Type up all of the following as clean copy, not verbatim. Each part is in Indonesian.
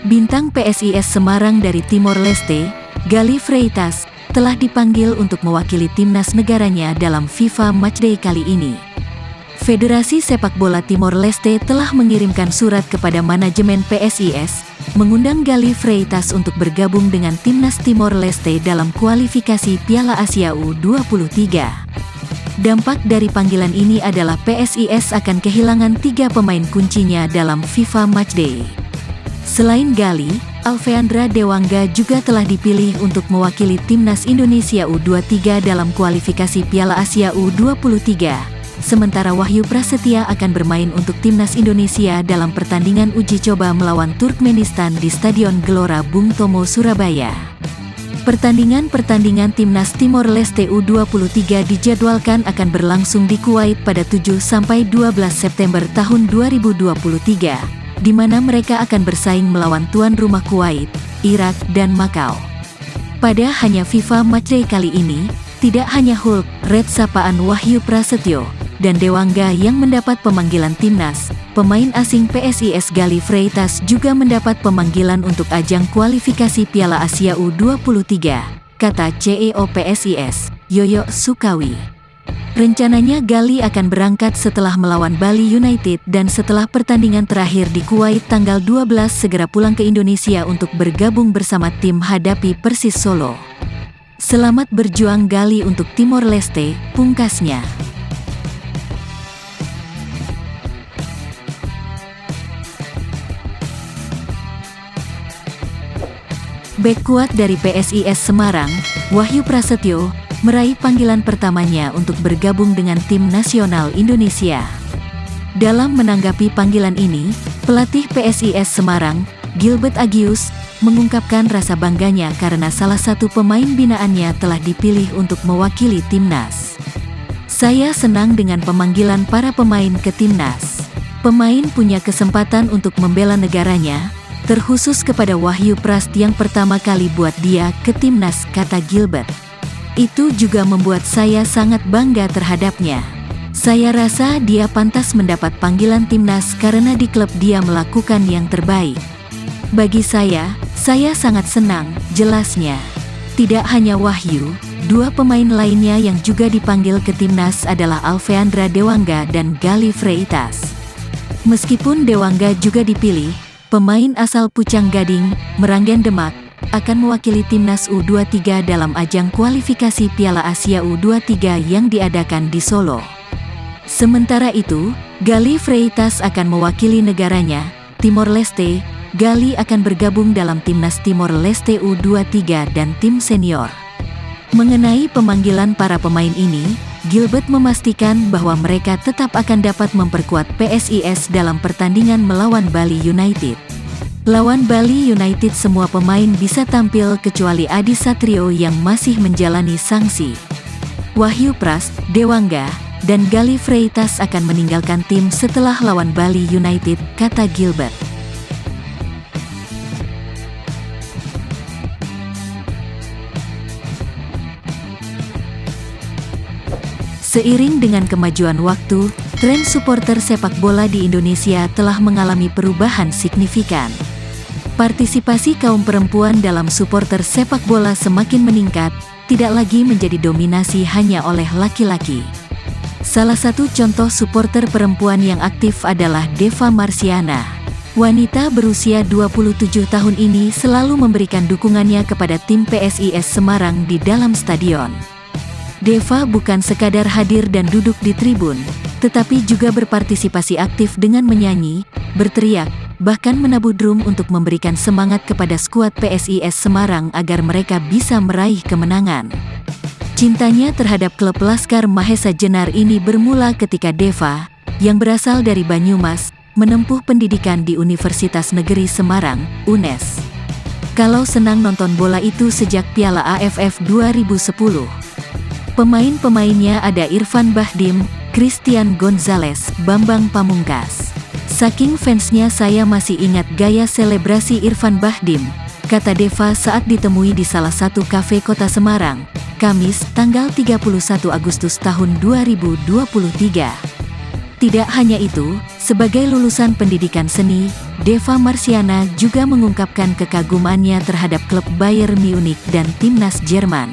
Bintang PSIS Semarang dari Timor Leste, Gally Freitas, telah dipanggil untuk mewakili timnas negaranya dalam FIFA Matchday kali ini. Federasi Sepak Bola Timor Leste telah mengirimkan surat kepada manajemen PSIS, mengundang Gally Freitas untuk bergabung dengan timnas Timor Leste dalam kualifikasi Piala Asia U23. Dampak dari panggilan ini adalah PSIS akan kehilangan 3 pemain kuncinya dalam FIFA Matchday. Selain Gally, Alfeandra Dewangga juga telah dipilih untuk mewakili timnas Indonesia U23 dalam kualifikasi Piala Asia U23. Sementara Wahyu Prasetya akan bermain untuk timnas Indonesia dalam pertandingan uji coba melawan Turkmenistan di Stadion Gelora Bung Tomo, Surabaya. Pertandingan timnas Timor Leste U23 dijadwalkan akan berlangsung di Kuwait pada 7-12 September tahun 2023. Di mana mereka akan bersaing melawan tuan rumah Kuwait, Irak, dan Makau. Pada hanya FIFA Matchday kali ini, tidak hanya Hulk, Red sapaan Wahyu Prasetyo, dan Dewangga yang mendapat pemanggilan timnas, pemain asing PSIS Gally Freitas juga mendapat pemanggilan untuk ajang kualifikasi Piala Asia U23, kata CEO PSIS, Yoyo Sukawi. Rencananya Gally akan berangkat setelah melawan Bali United dan setelah pertandingan terakhir di Kuwait tanggal 12 segera pulang ke Indonesia untuk bergabung bersama tim hadapi Persis Solo. Selamat berjuang Gally untuk Timor Leste, pungkasnya. Bek kuat dari PSIS Semarang, Wahyu Prasetyo, meraih panggilan pertamanya untuk bergabung dengan tim nasional Indonesia. Dalam menanggapi panggilan ini, pelatih PSIS Semarang, Gilbert Agius, mengungkapkan rasa bangganya karena salah satu pemain binaannya telah dipilih untuk mewakili timnas. Saya senang dengan pemanggilan para pemain ke timnas. Pemain punya kesempatan untuk membela negaranya, terkhusus kepada Wahyu Prast yang pertama kali buat dia ke timnas, kata Gilbert. Itu juga membuat saya sangat bangga terhadapnya. Saya rasa dia pantas mendapat panggilan timnas karena di klub dia melakukan yang terbaik. Bagi saya sangat senang, jelasnya. Tidak hanya Wahyu, 2 pemain lainnya yang juga dipanggil ke timnas adalah Alfeandra Dewangga dan Gally Freitas. Meskipun Dewangga juga dipilih, pemain asal Pucang Gading, Meranggen Demak, akan mewakili timnas U23 dalam ajang kualifikasi Piala Asia U23 yang diadakan di Solo. Sementara itu, Gally Freitas akan mewakili negaranya, Timor Leste. Gally akan bergabung dalam timnas Timor Leste U23 dan tim senior. Mengenai pemanggilan para pemain ini, Gilbert memastikan bahwa mereka tetap akan dapat memperkuat PSIS dalam pertandingan melawan Bali United. Lawan Bali United semua pemain bisa tampil kecuali Adi Satrio yang masih menjalani sanksi. Wahyu Prast, Dewangga, dan Gally Freitas akan meninggalkan tim setelah lawan Bali United, kata Gilbert. Seiring dengan kemajuan waktu, tren supporter sepak bola di Indonesia telah mengalami perubahan signifikan. Partisipasi kaum perempuan dalam supporter sepak bola semakin meningkat, tidak lagi menjadi dominasi hanya oleh laki-laki. Salah satu contoh supporter perempuan yang aktif adalah Deva Marsiana. Wanita berusia 27 tahun ini selalu memberikan dukungannya kepada tim PSIS Semarang di dalam stadion. Deva bukan sekadar hadir dan duduk di tribun, tetapi juga berpartisipasi aktif dengan menyanyi, berteriak, bahkan menabuh drum untuk memberikan semangat kepada skuad PSIS Semarang agar mereka bisa meraih kemenangan. Cintanya terhadap klub Laskar Mahesa Jenar ini bermula ketika Deva, yang berasal dari Banyumas, menempuh pendidikan di Universitas Negeri Semarang, UNES. Kalau senang nonton bola itu sejak Piala AFF 2010. Pemain-pemainnya ada Irfan Bahdim, Christian Gonzalez, Bambang Pamungkas. Saking fansnya saya masih ingat gaya selebrasi Irfan Bahdim, kata Deva saat ditemui di salah satu kafe kota Semarang, Kamis, tanggal 31 Agustus tahun 2023. Tidak hanya itu, sebagai lulusan pendidikan seni, Deva Marsiana juga mengungkapkan kekagumannya terhadap klub Bayern Munich dan timnas Jerman.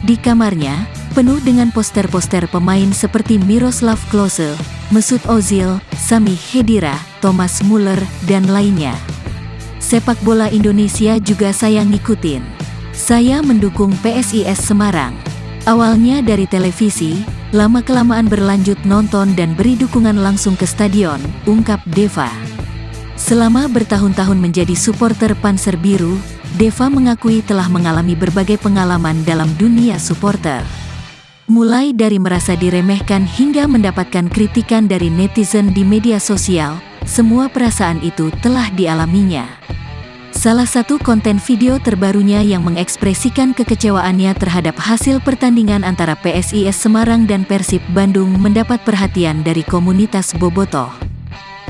Di kamarnya, penuh dengan poster-poster pemain seperti Miroslav Klose, Mesut Ozil, Sami Khedira, Thomas Muller, dan lainnya. Sepak bola Indonesia juga saya ngikutin. Saya mendukung PSIS Semarang. Awalnya dari televisi, lama-kelamaan berlanjut nonton dan beri dukungan langsung ke stadion, ungkap Deva. Selama bertahun-tahun menjadi supporter Panser Biru, Deva mengakui telah mengalami berbagai pengalaman dalam dunia supporter. Mulai dari merasa diremehkan hingga mendapatkan kritikan dari netizen di media sosial, semua perasaan itu telah dialaminya. Salah satu konten video terbarunya yang mengekspresikan kekecewaannya terhadap hasil pertandingan antara PSIS Semarang dan Persib Bandung mendapat perhatian dari komunitas bobotoh.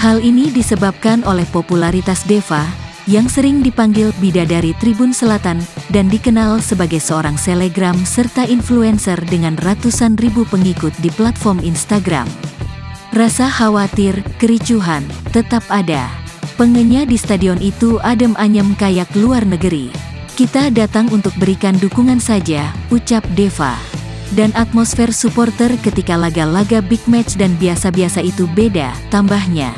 Hal ini disebabkan oleh popularitas Deva, yang sering dipanggil Bidadari Tribun Selatan, dan dikenal sebagai seorang selegram serta influencer dengan ratusan ribu pengikut di platform Instagram. Rasa khawatir, kericuhan, tetap ada. Pengenya di stadion itu adem ayem kayak luar negeri. Kita datang untuk berikan dukungan saja, ucap Deva. Dan atmosfer supporter ketika laga-laga big match dan biasa-biasa itu beda, tambahnya.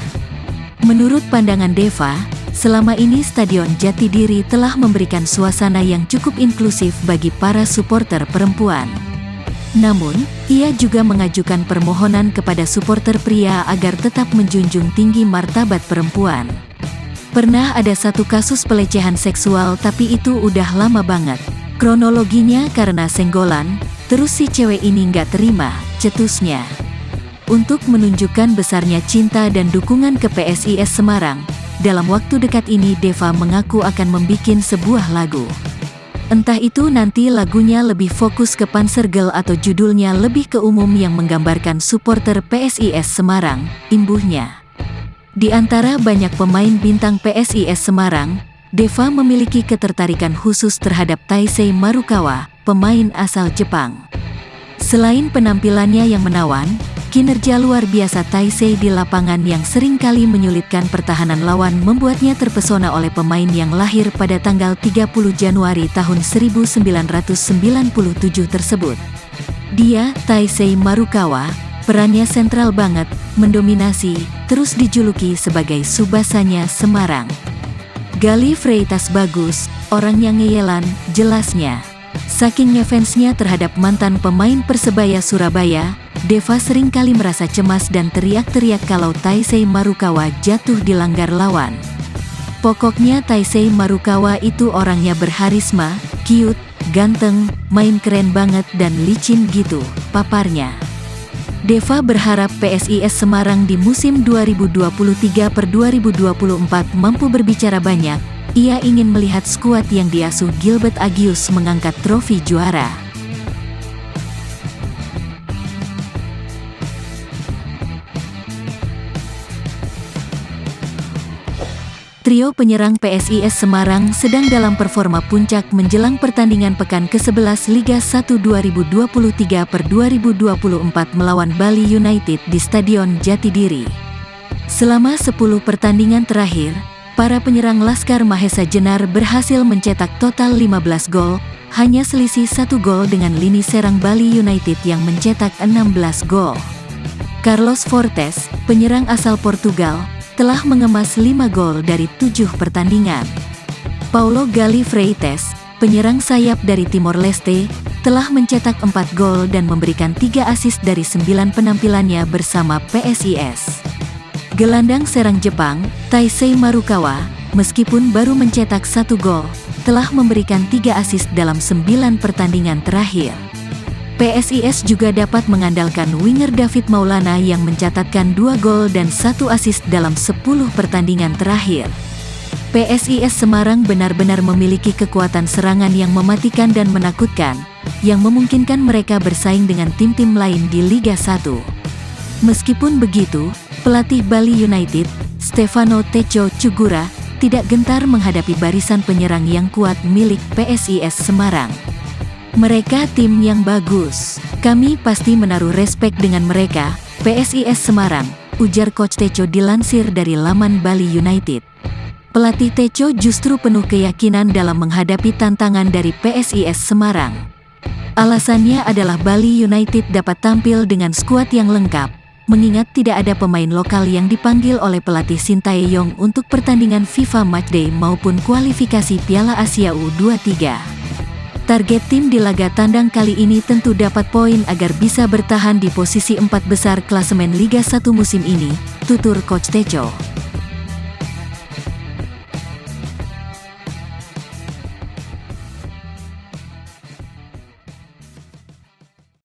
Menurut pandangan Deva, selama ini Stadion Jatidiri telah memberikan suasana yang cukup inklusif bagi para supporter perempuan. Namun, ia juga mengajukan permohonan kepada supporter pria agar tetap menjunjung tinggi martabat perempuan. Pernah ada satu kasus pelecehan seksual tapi itu udah lama banget. Kronologinya karena senggolan, terus si cewek ini nggak terima, cetusnya. Untuk menunjukkan besarnya cinta dan dukungan ke PSIS Semarang, dalam waktu dekat ini Deva mengaku akan membikin sebuah lagu. Entah itu nanti lagunya lebih fokus ke Panser Girl atau judulnya lebih ke umum yang menggambarkan supporter PSIS Semarang, imbuhnya. Di antara banyak pemain bintang PSIS Semarang, Deva memiliki ketertarikan khusus terhadap Taisei Marukawa, pemain asal Jepang. Selain penampilannya yang menawan, kinerja luar biasa Taisei di lapangan yang seringkali menyulitkan pertahanan lawan membuatnya terpesona oleh pemain yang lahir pada tanggal 30 Januari tahun 1997 tersebut. Dia, Taisei Marukawa, perannya sentral banget, mendominasi, terus dijuluki sebagai Tsubasanya Semarang. Gali Freitas bagus, orangnya ngeyelan, jelasnya. Saking ngefansnya terhadap mantan pemain Persebaya Surabaya, Deva seringkali merasa cemas dan teriak-teriak kalau Taisei Marukawa jatuh di langgar lawan. Pokoknya Taisei Marukawa itu orangnya berharisma, cute, ganteng, main keren banget dan licin gitu, paparnya. Deva berharap PSIS Semarang di musim 2023-2024 mampu berbicara banyak. Ia ingin melihat skuad yang diasuh Gilbert Agius mengangkat trofi juara. Trio penyerang PSIS Semarang sedang dalam performa puncak menjelang pertandingan pekan ke-11 Liga 1 2023-2024 melawan Bali United di Stadion Jatidiri. Selama 10 pertandingan terakhir, para penyerang Laskar Mahesa Jenar berhasil mencetak total 15 gol, hanya selisih 1 gol dengan lini serang Bali United yang mencetak 16 gol. Carlos Fortes, penyerang asal Portugal, telah mengemas 5 gol dari 7 pertandingan. Paulo Gali Freitas, penyerang sayap dari Timor Leste, telah mencetak 4 gol dan memberikan 3 assist dari 9 penampilannya bersama PSIS. Gelandang serang Jepang, Taisei Marukawa, meskipun baru mencetak 1 gol, telah memberikan 3 assist dalam 9 pertandingan terakhir. PSIS juga dapat mengandalkan winger David Maulana yang mencatatkan 2 gol dan 1 assist dalam 10 pertandingan terakhir. PSIS Semarang benar-benar memiliki kekuatan serangan yang mematikan dan menakutkan, yang memungkinkan mereka bersaing dengan tim-tim lain di Liga 1. Meskipun begitu, pelatih Bali United, Stefano Teco Cugura, tidak gentar menghadapi barisan penyerang yang kuat milik PSIS Semarang. Mereka tim yang bagus. Kami pasti menaruh respek dengan mereka, PSIS Semarang, ujar Coach Teco dilansir dari laman Bali United. Pelatih Teco justru penuh keyakinan dalam menghadapi tantangan dari PSIS Semarang. Alasannya adalah Bali United dapat tampil dengan skuad yang lengkap, mengingat tidak ada pemain lokal yang dipanggil oleh pelatih Sintayong untuk pertandingan FIFA Matchday maupun kualifikasi Piala Asia U23. Target tim di laga tandang kali ini tentu dapat poin agar bisa bertahan di posisi 4 besar klasemen Liga 1 musim ini, tutur Coach Teco.